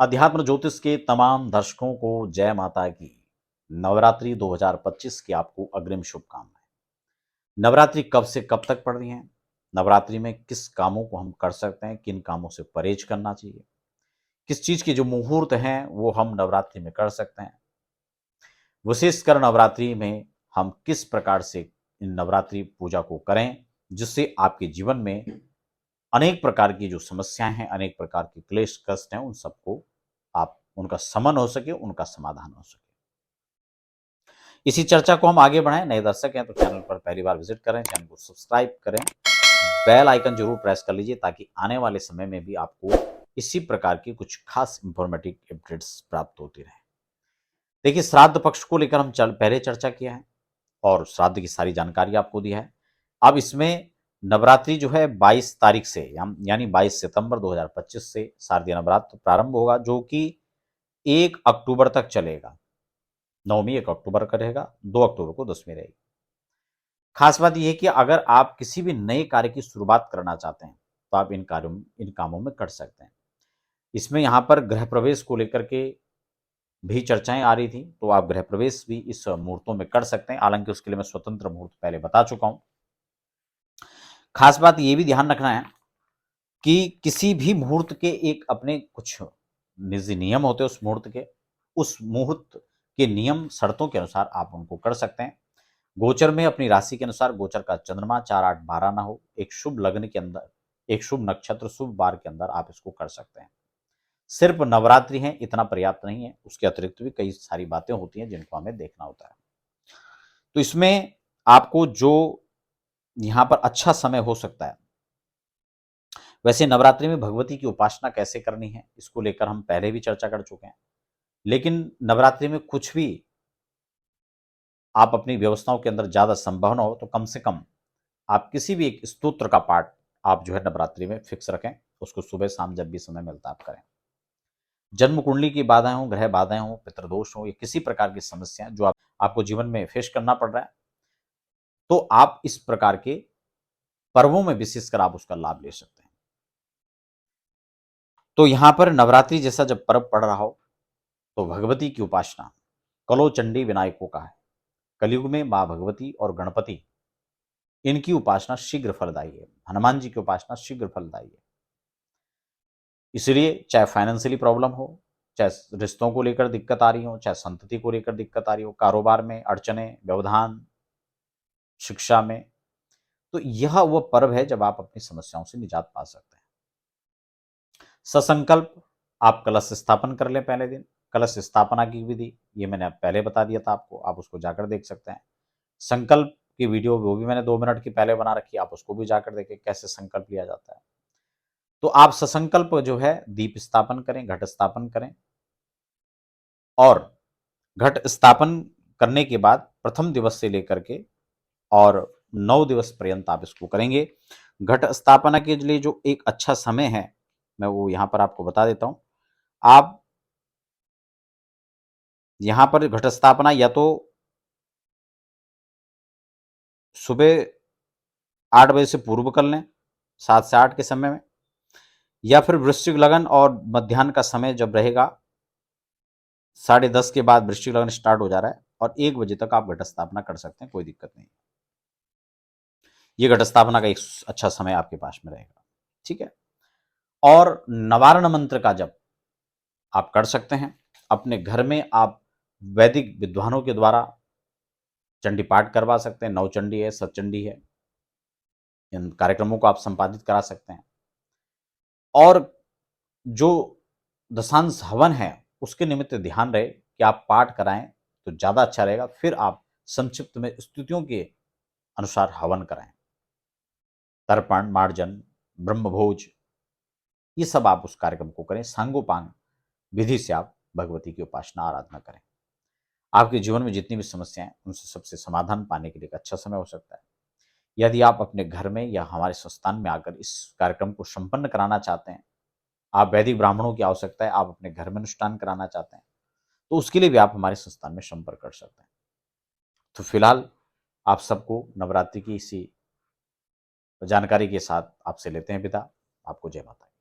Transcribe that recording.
अध्यात्म ज्योतिष के तमाम दर्शकों को जय माता की। नवरात्रि 2025 की आपको अग्रिम शुभकामनाएं। नवरात्रि कब से कब तक पड़ रही है? नवरात्रि में किस कामों को हम कर सकते हैं, किन कामों से परहेज करना चाहिए, किस चीज के जो मुहूर्त हैं वो हम नवरात्रि में कर सकते हैं। विशेषकर नवरात्रि में हम किस प्रकार से इन नवरात्रि पूजा को करें जिससे आपके जीवन में अनेक प्रकार की जो समस्याएं हैं, अनेक प्रकार के क्लेश कष्ट हैं, उन सबको आप उनका शमन हो सके, उनका समाधान हो सके। इसी चर्चा को हम आगे बढ़ाएं। नए दर्शक हैं तो चैनल पर पहली बार विजिट करें, चैनल को सब्सक्राइब करें, बेल आइकन जरूर प्रेस कर लीजिए ताकि आने वाले समय में भी आपको इसी प्रकार की कुछ खास इंफॉर्मेटिव अपडेट्स प्राप्त होती रहे। देखिए, श्राद्ध पक्ष को लेकर हम पहले चर्चा किया है और श्राद्ध की सारी जानकारी आपको दी है। अब इसमें नवरात्रि जो है 22 तारीख से यानी 22 सितंबर 2025 से शारदीय नवरात्र प्रारंभ होगा, जो कि 1 अक्टूबर तक चलेगा। नवमी 1 अक्टूबर का रहेगा, 2 अक्टूबर को दशमी रहेगी। खास बात यह है कि अगर आप किसी भी नए कार्य की शुरुआत करना चाहते हैं तो आप इन कामों में कर सकते हैं। इसमें यहाँ पर गृह प्रवेश को लेकर के भी चर्चाएं आ रही थी, तो आप गृह प्रवेश भी इस मुहूर्तों में कर सकते हैं। हालांकि उसके लिए मैं स्वतंत्र मुहूर्त पहले बता चुका हूं। खास बात यह भी ध्यान रखना है कि किसी भी मुहूर्त के एक अपने कुछ निजी नियम होते हैं। उस मुहूर्त के नियम शर्तों के अनुसार आप उनको कर सकते हैं। गोचर में अपनी राशि के अनुसार गोचर का चंद्रमा 4, 8, 12 ना हो, एक शुभ लग्न के अंदर, एक शुभ नक्षत्र, शुभ वार के अंदर आप इसको कर सकते हैं। सिर्फ नवरात्रि है इतना पर्याप्त नहीं है, उसके अतिरिक्त भी कई सारी बातें होती हैं जिनको हमें देखना होता है। तो इसमें आपको जो यहां पर अच्छा समय हो सकता है, वैसे नवरात्रि में भगवती की उपासना कैसे करनी है इसको लेकर हम पहले भी चर्चा कर चुके हैं। लेकिन नवरात्रि में कुछ भी आप अपनी व्यवस्थाओं के अंदर ज्यादा संभव ना हो तो कम से कम आप किसी भी एक स्तोत्र का पाठ आप जो है नवरात्रि में फिक्स रखें, उसको सुबह शाम जब भी समय मिलता है आप करें। जन्म कुंडली की बाधाएं हो, ग्रह बाधाएं हो, पितृदोष हो, या किसी प्रकार की समस्याएं जो आपको जीवन में फेस करना पड़ रहा है, तो आप इस प्रकार के पर्वों में विशेषकर आप उसका लाभ ले सकते हैं। तो यहां पर नवरात्रि जैसा जब पर्व पड़ रहा हो तो भगवती की उपासना कलो चंडी विनायकों का है। कलयुग में मां भगवती और गणपति, इनकी उपासना शीघ्र फलदायी है। हनुमान जी की उपासना शीघ्र फलदायी है। इसलिए चाहे फाइनेंशियली प्रॉब्लम हो, चाहे रिश्तों को लेकर दिक्कत आ रही हो, चाहे संतति को लेकर दिक्कत आ रही हो, कारोबार में अड़चने, व्यवधान, शिक्षा में, तो यह वह पर्व है जब आप अपनी समस्याओं से निजात पा सकते हैं। ससंकल्प आप कलश स्थापन कर लें पहले दिन। कलश स्थापना की विधि ये मैंने पहले बता दिया था आपको, आप उसको जाकर देख सकते हैं। संकल्प की वीडियो वो भी मैंने 2 मिनट की पहले बना रखी है, आप उसको भी जाकर देखें कैसे संकल्प लिया जाता है। तो आप ससंकल्प जो है दीप स्थापन करें, घट स्थापन करें, और घट स्थापन करने के बाद प्रथम दिवस से लेकर के और 9 दिवस पर्यंत आप इसको करेंगे। घट स्थापना के लिए जो एक अच्छा समय है मैं वो यहां पर आपको बता देता हूं। आप यहां पर घट स्थापना या तो सुबह 8 बजे से पूर्व कर लें, 7 से 8 के समय में, या फिर वृश्चिक लगन और मध्याह्न का समय जब रहेगा 10:30 के बाद वृश्चिक लगन स्टार्ट हो जा रहा है और 1 बजे तक आप घट स्थापना कर सकते हैं, कोई दिक्कत नहीं। ये घट स्थापना का एक अच्छा समय आपके पास में रहेगा, ठीक है। और नवारण मंत्र का जब आप कर सकते हैं अपने घर में, आप वैदिक विद्वानों के द्वारा चंडी पाठ करवा सकते हैं। नवचंडी है, सतचंडी है, इन कार्यक्रमों को आप संपादित करा सकते हैं। और जो दशांश हवन है उसके निमित्त ध्यान रहे कि आप पाठ कराएं तो ज्यादा अच्छा रहेगा। फिर आप संक्षिप्त में स्थितियों के अनुसार हवन कराएं। तर्पण, मार्जन, ब्रह्मभोज, ये सब आप उस कार्यक्रम को करें। सांगोपांग विधि से आप भगवती की उपासना आराधना करें। आपके जीवन में जितनी भी समस्याएं उनसे सबसे समाधान पाने के लिए एक अच्छा समय हो सकता है। यदि आप अपने घर में या हमारे संस्थान में आकर इस कार्यक्रम को संपन्न कराना चाहते हैं, आप वैदिक ब्राह्मणों की आवश्यकता है, आप अपने घर में अनुष्ठान कराना चाहते हैं, तो उसके लिए भी आप हमारे संस्थान में संपर्क कर सकते हैं। तो फिलहाल आप सबको नवरात्रि की इसी जानकारी के साथ आपसे लेते हैं विदा। आपको जय माता।